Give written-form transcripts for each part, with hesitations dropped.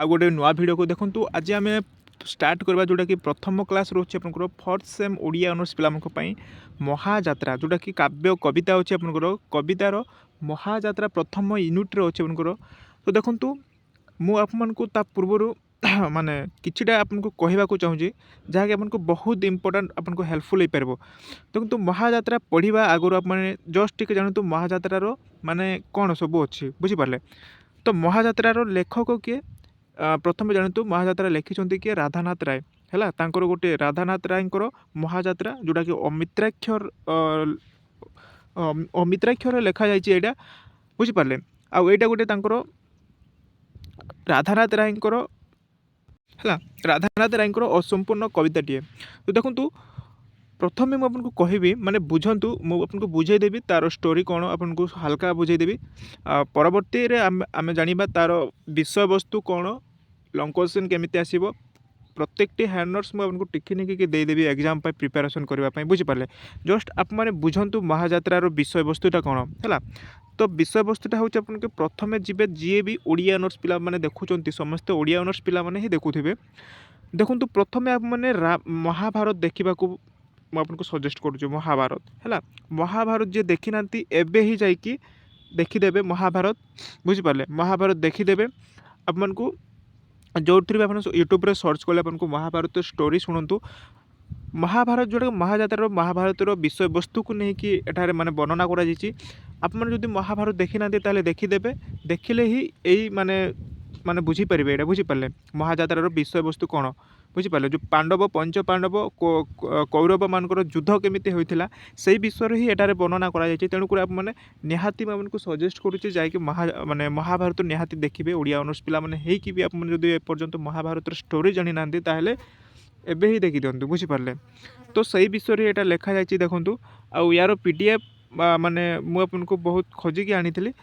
आ गोटे नुआ भिडियो को देखूँ। आज आम स्टार्ट करवा जोटा कि प्रथम क्लास रोचे आपंकर फोर्थ सेम ओडिया ऑनर्स पिलांई महाजात्रा जोटा कि काव्य कविता अच्छे आपंकर कवितार महाजात्रा प्रथम यूनिट्रे अच्छे आपंकर। तो देखूँ मुझे पूर्वर माने किछिटा आपको कहवाक चाहूँगी जहाँकि आपको बहुत इंपोर्टेंट आपको हेल्पफुल हो पार। देखो महाजात्रा पढ़ा आगुरी आप जस्ट टी जानतु महाजात्रार माने कौन सब अच्छी बुझीपारे। तो महाजात्रार लेखक किए प्रथम जानतु महाजात्रा लिखिं किए राधानाथ राय है तांकर गोटे राधानाथ रायकर महाजात्रा जोटा कि अमित्राक्षर अमित्राक्षर लेखा जाइए बुझीपारे। आउ एटा गोटे तांकर राधानाथ रायकर है राधानाथ रायकर असंपूर्ण कविताटीए। तो देखूँ प्रथमे मुझे कहबी माने बुझंतु मुझे बुझेदेवी तार स्टोरी कौन आपको हल्का बुझेदेवी। परवर्ती आम जाना तार विषय वस्तु कौन लंग क्वेश्चन केमिति आसीबो प्रत्येकटी हैंडनोट्स मुझे टिकी निकी देदेवी एग्जाम पर प्रिपेरेसन करने बुझीपारे। जस्ट आप मैंने बुझंतु महाजात्रार विषय वस्तुटा कौन है। तो विषय वस्तुटा हूँ आपको प्रथमे जीवे जी भी ओडिया ऑनर्स पिला माने देखुंत समस्ते ओडिया ऑनर्स पिला माने ही देखुथिबे। देखूँ प्रथमे आप मैंने महाभारत देखा मुझे सजेस्ट करुँ महाभारत है। महाभारत जी देखी ना एबे ही जाकि देखीदे महाभारत बुझीपारे। महाभारत देखीदे आपको जो थी आप यूट्यूब रे सर्च कले आपको महाभारत स्टोरी शुणु। महाभारत जोटा महाजात्रार महाभारतर विषय वस्तु को लेकिन एठारे माने वर्णना करा आप जब महाभारत देखी ना देखीदे देखिले ही यही माने माने बुझीपारे ये बुझीपारे महाजात्रार विषय वस्तु कौन बुझीपारे। जो पांडव पंच पांडव कौरव मानकर युद्ध केमिति होइथिला से विषय ही एटारे वर्णना करा तेणुक मैंने निहाती मैं सजेस्ट करुच्चे जाकि माने महाभारत निहाती देखिए ओडिया ऑनर्स पिला माने हेकि भी आप जब एपर्यंत महाभारत स्टोरी जानी ना ताहले एबे ही देखी दिंतु बुझीपारे। तो सही विषय यहाँ लिखा जाए देखूँ। आउ यार पीडीएफ माने मुझे बहुत खोजिकी आनी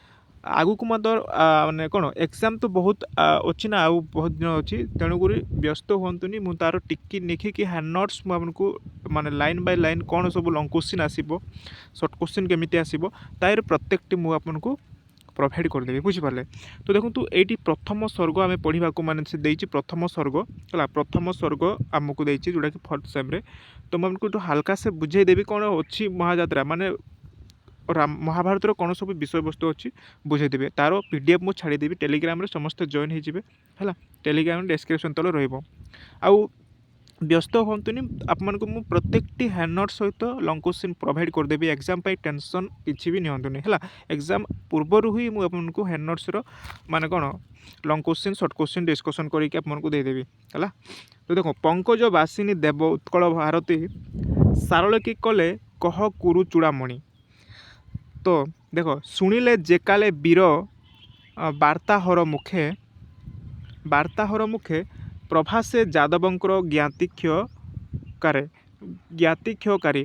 आगु को मत माने कौन एग्जाम तो बहुत अच्छी ना आउ बहुत दिन अच्छी तेणुक व्यस्त हूँ मु तार टिकी निखिकी हैंड नोट्स मुझे माने लाइन बाय लाइन कौन सब लंग क्वेश्चन आसो सर्ट क्वेश्चन केमिति आसो तार प्रत्येकटी मुझे प्रोवाइड करदेवी बुझीपारे। तो देखो ये प्रथम स्वर्ग आम पढ़ा माने से देती प्रथम स्वर्ग है प्रथम स्वर्ग आमको देती जोटा कि फोर्थ सेम्रे। तो मुझे हल्का से बुझेदेवी कौन अच्छी महाजात्रा माने महाभारतर कौन सब विषय वस्तु अच्छी बुझेदेवी तार पीडीएफ मुझे छाड़देवी टेलीग्राम समस्त जॉइन हो टेलीग्राम डिस्क्रिप्शन तले रहा। व्यस्त हूँ आपको प्रत्येकटी हैंड नोट सहित लंग क्वेश्चन प्रोवाइड करदेवी एग्जाम पर टेंशन किसी भी नियंतुनी है। एग्जाम पूर्वर ही मुझे हैंड नोट्स माने कौन long question shirt question discussion करके आपको देदेवी है। तो देखो पंकज बासिनी देव उत्कल भारती सारल कि कले कह कुरु चूड़ामणि। तो देखो शुणिले जेकाले वीर वार्ताहर मुखे प्रभासे जादवंकर ज्ञातिक्षकारी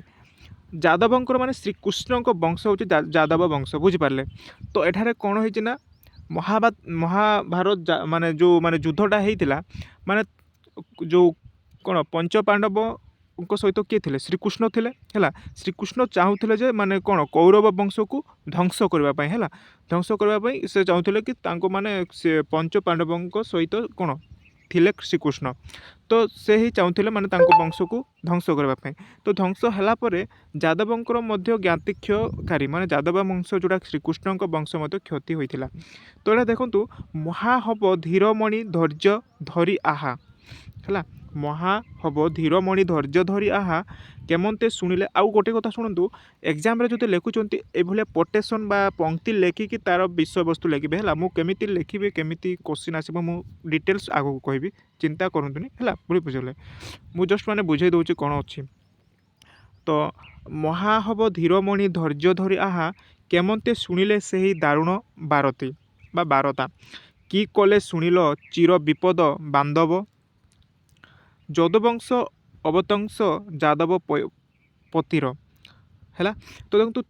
जादवंकर माने श्रीकृष्ण वंश हूँ जादव वंश बुझीपारे। तो एठारे कौन होना महाभारत माने जो माने युद्धटा होता माने जो कौन पंच पांडव सहित किए थे श्रीकृष्ण थे है। श्रीकृष्ण चाहूले जे माने कौन कौरव वंश को ध्वंस करने है ध्वंस करने से चाहूले कि माने से पंच पांडव सहित कौन थिले श्रीकृष्ण। तो से ही चाहूले माने वंश को ध्वंस करने। तो ध्वंस है जादवंकर ज्ञातिक्षकारी माने जादव वंश जोड़ा श्रीकृष्ण वंश क्षति होता। तो यहाँ देखूँ महाहब धीरमणि धैर्य धरी आहा है महाहब धीरमणि धैर्य धरी आहा केमते शुणिले। आउ गोटे कथा शुणु एग्जाम जो लिखुंट ये पोटेसन बा पंक्ति लेखिकी तार विषय वस्तु लिखे है मुझे लिखी केमी क्वेश्चन आसो मु डिटेल्स आगू कहबी चिंता करतुनि है बुझे मुझे जस्ट माने बुझे दूसरी कौन अच्छी। तो महाहब धीरमणि धैर्य धरी आहा केमते शुणिले से ही दारुण बारती बा बारता कि कले शुणिल चिर विपद बांधव यदुवंश अवतंश जादव पतिर है। तो देखो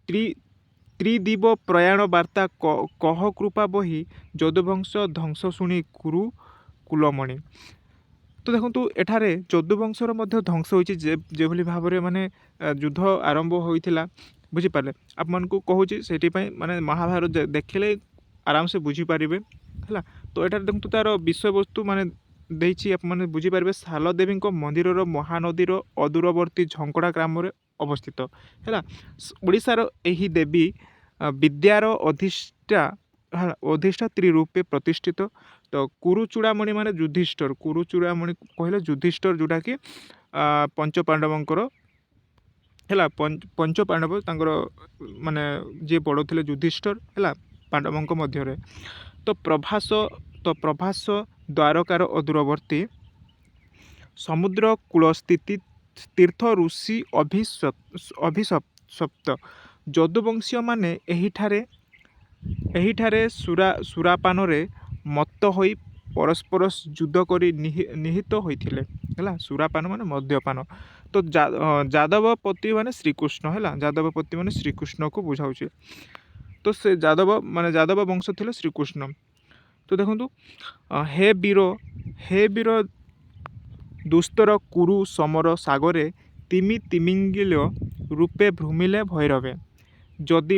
त्रिदिव प्रयाण वार्ता कह कृपा बही यदुवंश ध्वंस शुणी कुरु कुलमणि। तो देखो एठारे यदुवंशर ध्वंस होती जो भाव में माने युद्ध आरंभ होता बुझीपारे। आपको कहूँ से माने महाभारत देखिले आराम से बुझीपारे है। ତ ଏଠାରେ ଦେଖନ୍ତୁ ତାର ବିଷୟବସ୍ତୁ ମାନେ ଦେଇଛି, ଆପଣମାନେ ବୁଝିପାରିବେ। ଶାଲଦେବୀଙ୍କ ମନ୍ଦିରର ମହାନଦୀର ଅଦୂରବର୍ତ୍ତୀ ଝଙ୍କଡ଼ା ଗ୍ରାମରେ ଅବସ୍ଥିତ ହେଲା। ଓଡ଼ିଶାର ଏହି ଦେବୀ ବିଦ୍ୟାର ଅଧିଷ୍ଠାତ୍ରୀ ରୂପେ ପ୍ରତିଷ୍ଠିତ। ତ କୁରୁଚୂଡ଼ାମଣି ମାନେ ଯୁଧିଷ୍ଠର, କୁରୁଚୂଡ଼ାମଣି କହିଲେ ଯୁଧିଷ୍ଠର, ଯେଉଁଟାକି ପଞ୍ଚପାଣ୍ଡବଙ୍କର ହେଲା। ପଞ୍ଚପାଣ୍ଡବ ତାଙ୍କର ମାନେ ଯିଏ ବଡ଼ ଥିଲେ ଯୁଧିଷ୍ଠର ହେଲା ପାଣ୍ଡବଙ୍କ ମଧ୍ୟରେ। ତ ପ୍ରଭାସ ଦ୍ୱାରକାର ଅଦୂରବର୍ତ୍ତୀ ସମୁଦ୍ର କୂଳସ୍ଥିତି ତୀର୍ଥ ଋଷି ଅଭିଶପ୍ତ ଯଦୁବଂଶୀୟମାନେ ଏହିଠାରେ ସୁରାପାନରେ ମତ୍ତ ହୋଇ ପରସ୍ପର ଯୁଦ୍ଧ କରି ନିହିତ ହୋଇଥିଲେ ହେଲା। ସୁରାପାନ ମାନେ ମଦ୍ୟପାନ। ତ ଯାଦବପତି ମାନେ ଶ୍ରୀକୃଷ୍ଣ ହେଲା, ଯାଦବପତି ମାନେ ଶ୍ରୀକୃଷ୍ଣକୁ ବୁଝାଉଛି। ତ ସେ ଯାଦବ ବଂଶ ଥିଲେ ଶ୍ରୀକୃଷ୍ଣ। ତ ଦେଖନ୍ତୁ ହେ ବୀର ଦୁସ୍ତର କୁରୁ ସମର ସାଗରେ ତିମିଙ୍ଗିଲ ରୂପେ ଭ୍ରମିଲେ ଭୈରବେ। ଯଦି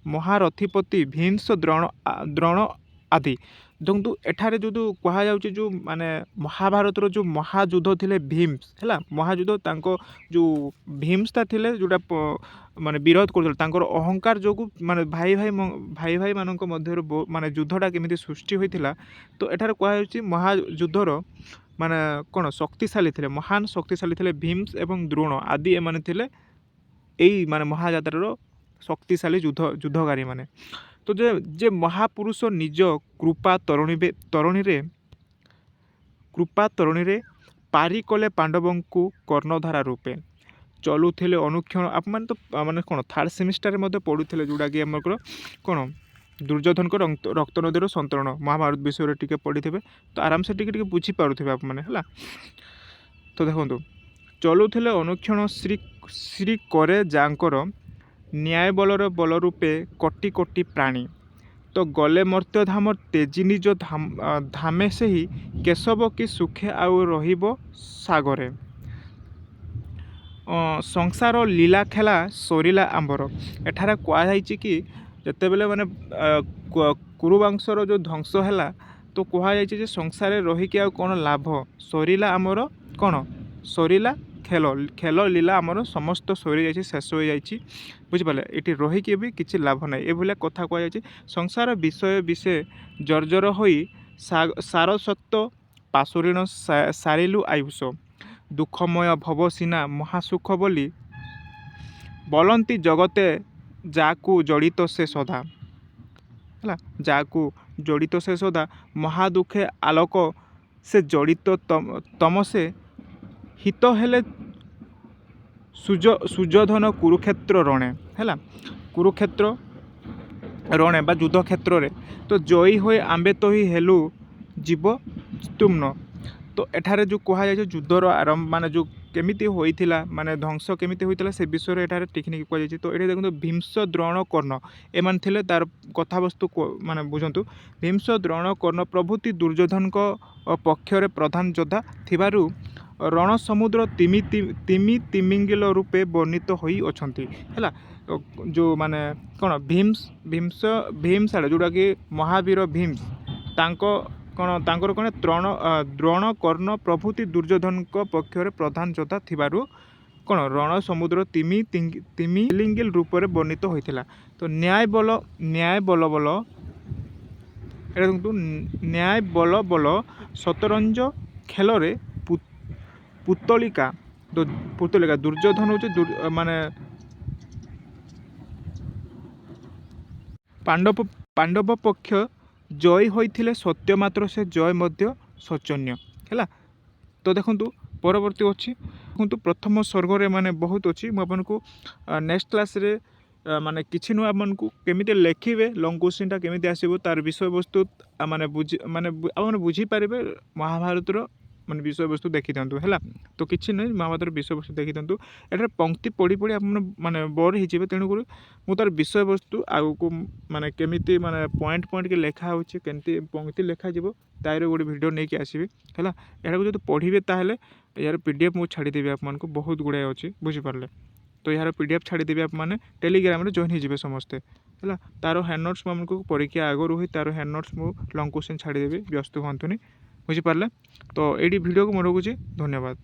ମହାରଥିପତି ଭୀମ୍ସ ଦ୍ରୋଣ ଆଦି। ଦେଖନ୍ତୁ ଏଠାରେ ଯେଉଁ କୁହାଯାଉଛି, ଯେଉଁ ମାନେ ମହାଭାରତର ଯେଉଁ ମହାଯୁଦ୍ଧ ଥିଲେ ଭୀମ୍ସ ହେଲା, ମହାଯୁଦ୍ଧ ତାଙ୍କ ଯେଉଁ ଭୀମ୍ସଟା ଥିଲେ, ଯେଉଁଟା ମାନେ ବିରୋଧ କରୁଥିଲେ ତାଙ୍କର ଅହଙ୍କାର ଯୋଗୁଁ, ମାନେ ଭାଇ ମାନଙ୍କ ମଧ୍ୟରେ ମାନେ ଯୁଦ୍ଧଟା କେମିତି ସୃଷ୍ଟି ହୋଇଥିଲା। ତ ଏଠାରେ କୁହାଯାଉଛି ମହାଯୁଦ୍ଧର ମାନେ କ'ଣ ଶକ୍ତିଶାଳୀ ଥିଲେ, ମହାନ ଶକ୍ତିଶାଳୀ ଥିଲେ ଭୀମ୍ସ ଏବଂ ଦ୍ରୋଣ ଆଦି। ଏମାନେ ଥିଲେ ଏଇ ମାନେ ମହାଯାତ୍ରାର ଶକ୍ତିଶାଳୀ ଯୁଦ୍ଧକାରୀ ମାନେ। ତ ଯେ ମହାପୁରୁଷ ନିଜ କୃପା ତରଣୀରେ ପାରି କଲେ ପାଣ୍ଡବଙ୍କୁ କର୍ଣ୍ଣଧାର ରୂପେ। ଚଲୁଥିଲେ ଅନୁକ୍ଷଣ। ଆପଣମାନେ ତ ମାନେ କ'ଣ ଥାର୍ଡ଼ ସେମିଷ୍ଟାରରେ ମଧ୍ୟ ପଢ଼ୁଥିଲେ, ଯେଉଁଟାକି ଆମର କ'ଣ ଦୁର୍ଯ୍ୟୋଧନଙ୍କ ରକ୍ତ ନଦୀର ସନ୍ତରଣ ମହାଭାରତ ବିଷୟରେ ଟିକେ ପଢ଼ିଥିବେ। ତ ଆରାମସେ ଟିକେ ବୁଝିପାରୁଥିବେ ଆପଣମାନେ ହେଲା। ତ ଦେଖନ୍ତୁ ଚଲୁଥିଲେ ଅନୁକ୍ଷଣ ଶ୍ରୀ କରେ ଯାଙ୍କର ନ୍ୟାୟ ବଳ ରୂପେ କୋଟି କୋଟି ପ୍ରାଣୀ। ତ ଗଲେ ମର୍ତ୍ତ୍ୟଧାମ ତେଜି ନିଜ ଧାମେ ସେହି କେଶବ କି ସୁଖେ ଆଉ ରହିବ ସାଗରେ। ସଂସାର ଲୀଳା ଖେଳା ସରିଲା ଆମ୍ବର। ଏଠାରେ କୁହାଯାଇଛି କି ଯେତେବେଳେ ମାନେ କୁରୁବଂଶର ଯେଉଁ ଧ୍ୱଂସ ହେଲା, ତ କୁହାଯାଇଛି ଯେ ସଂସାରରେ ରହିକି ଆଉ କ'ଣ ଲାଭ, ସରିଲା ଆମର କ'ଣ, ସରିଲା ଖେଳ ଲୀଳା ଆମର ସମସ୍ତ ସରିଯାଇଛି, ଶେଷ ହୋଇଯାଇଛି। ବୁଝିପାରିଲେ, ଏଠି ରହିକି ବି କିଛି ଲାଭ ନାହିଁ, ଏଭଳିଆ କଥା କୁହାଯାଇଛି। ସଂସାର ବିଷୟ ଜର୍ଜର ହୋଇ ସାରସ୍ୱତ ପାଶୋରିଣ ସାରିଲୁ ଆୟୁଷ। ଦୁଃଖମୟ ଭବ ସିନା ମହାସୁଖ ବୋଲି ବୋଲନ୍ତି ଜଗତେ ଯାକୁ ଜଡ଼ିତ ସେ ସଦା ହେଲା। ଯାକୁ ଜଡ଼ିତ ସେ ସଦା ମହାଦୁଃଖେ ଆଲୋକ ସେ ଜଡ଼ିତ ତମସେ। ହିତ ହେଲେ ସୁଯୋଧନ କୁରୁକ୍ଷେତ୍ର ରଣେ ହେଲା। କୁରୁକ୍ଷେତ୍ର ରଣେ ବା ଯୁଦ୍ଧ କ୍ଷେତ୍ରରେ ତ ଜୟୀ ହୋଇ ଆମ୍ବେ ତହି ହେଲୁ ଜୀବ ସ୍ତୁମ୍ନ। ତ ଏଠାରେ ଯେଉଁ କୁହାଯାଇଛି ଯୁଦ୍ଧର ଆରମ୍ଭ ମାନେ ଯେଉଁ କେମିତି ହୋଇଥିଲା, ମାନେ ଧ୍ୱଂସ କେମିତି ହୋଇଥିଲା, ସେ ବିଷୟରେ ଏଠାରେ ଟିକିନିକି କୁହାଯାଇଛି। ତ ଏଠି ଦେଖନ୍ତୁ ଭୀମ୍ସ ଦ୍ରୋଣ କର୍ଣ୍ଣ ଏମାନେ ଥିଲେ, ତାର କଥାବସ୍ତୁ ମାନେ ବୁଝନ୍ତୁ। ଭୀମ୍ସ ଦ୍ରୋଣ କର୍ଣ୍ଣ ପ୍ରଭୃତି ଦୁର୍ଯ୍ୟୋଧନଙ୍କ ପକ୍ଷରେ ପ୍ରଧାନ ଯୋଦ୍ଧା ଥିବାରୁ ରଣ ସମୁଦ୍ର ତିମିଙ୍ଗିଲ ରୂପେ ବର୍ଣ୍ଣିତ ହୋଇ ଅଛନ୍ତି ହେଲା। ଯେଉଁ ମାନେ କ'ଣ ଭୀମ୍ସ ଆଡ଼େ ଯେଉଁଟାକି ମହାବୀର ଭୀମ୍ସ ତାଙ୍କର କ'ଣ ଦ୍ରୋଣ କର୍ଣ୍ଣ ପ୍ରଭୃତି ଦୁର୍ଯ୍ୟୋଧନଙ୍କ ପକ୍ଷରେ ପ୍ରଧାନ ଯୋଦ୍ଧା ଥିବାରୁ କ'ଣ ରଣ ସମୁଦ୍ର ତିମିଙ୍ଗିଲ ରୂପରେ ବର୍ଣ୍ଣିତ ହୋଇଥିଲା। ତ ନ୍ୟାୟ ବଲ ଏଇଟା ଦେଖନ୍ତୁ ନ୍ୟାୟ ବଲ ଶତରଞ୍ଜ ଖେଳରେ ପୁତଳିକା ଦୁର୍ଯ୍ୟୋଧନ ହେଉଛି ମାନେ ପାଣ୍ଡବ ପକ୍ଷ ଜୟ ହୋଇଥିଲେ ସତ୍ୟ, ମାତ୍ର ସେ ଜୟ ମଧ୍ୟ ଶୋଚନୀୟ ହେଲା। ତ ଦେଖନ୍ତୁ ପରବର୍ତ୍ତୀ ଅଛି, ଦେଖନ୍ତୁ ପ୍ରଥମ ସ୍ୱର୍ଗରେ ମାନେ ବହୁତ ଅଛି। ମୁଁ ଆପଣଙ୍କୁ ନେକ୍ସଟ କ୍ଲାସ୍ରେ ମାନେ କିଛି ନୁହଁ, ଆପଣଙ୍କୁ କେମିତି ଲେଖିବେ, ଲଙ୍ଗ କୋଶ୍ଚିନ୍ଟା କେମିତି ଆସିବ, ତାର ବିଷୟବସ୍ତୁ ମାନେ ଆପଣ ବୁଝିପାରିବେ। ମହାଭାରତର ମାନେ ବିଷୟବସ୍ତୁ ଦେଖିଦିଅନ୍ତୁ ହେଲା। ତ କିଛି ନାହିଁ, ମହାଭାରତର ବିଷୟବସ୍ତୁ ଦେଖିଦିଅନ୍ତୁ। ଏଠାରେ ପଙ୍କ୍ତି ପଢ଼ି ଆପଣ ମାନେ ବୋର୍ ହେଇଯିବେ। ତେଣୁକରି ମୁଁ ତାର ବିଷୟବସ୍ତୁ ଆଗକୁ ମାନେ କେମିତି ମାନେ ପଏଣ୍ଟ ଲେଖା ହେଉଛି, କେମିତି ପଙ୍କ୍ତି ଲେଖାଯିବ, ତାର ଗୋଟେ ଭିଡ଼ିଓ ନେଇକି ଆସିବି ହେଲା। ଏହାକୁ ଯଦି ପଢ଼ିବେ ତାହେଲେ ଏହାର PDF ମୁଁ ଛାଡ଼ିଦେବି ଆପଣମାନଙ୍କୁ, ବହୁତ ଗୁଡ଼ାଏ ଅଛି ବୁଝିପାରିଲେ। ତ ଏହାର PDF ଛାଡ଼ିଦେବି, ଆପଣମାନେ ଟେଲିଗ୍ରାମରେ ଜଏନ୍ ହେଇଯିବେ ସମସ୍ତେ ହେଲା। ତାର ହ୍ୟାଣ୍ଡ ନୋଟ୍ସ ମୁଁ ଆପଣଙ୍କୁ ପରୀକ୍ଷା ଆଗରୁ ହିଁ ତାର ହ୍ୟାଣ୍ଡ ନୋଟ୍ସ ମୁଁ ଲଙ୍ଗ୍ କ୍ୱେଶ୍ଚନ୍ ଛାଡ଼ିଦେବି, ବ୍ୟସ୍ତ ହୁଅନ୍ତୁନି। ବୁଝିପାରିଲେ? ତ ଏଇଠି ଭିଡ଼ିଓକୁ ମୁଁ ରଖୁଛି। ଧନ୍ୟବାଦ।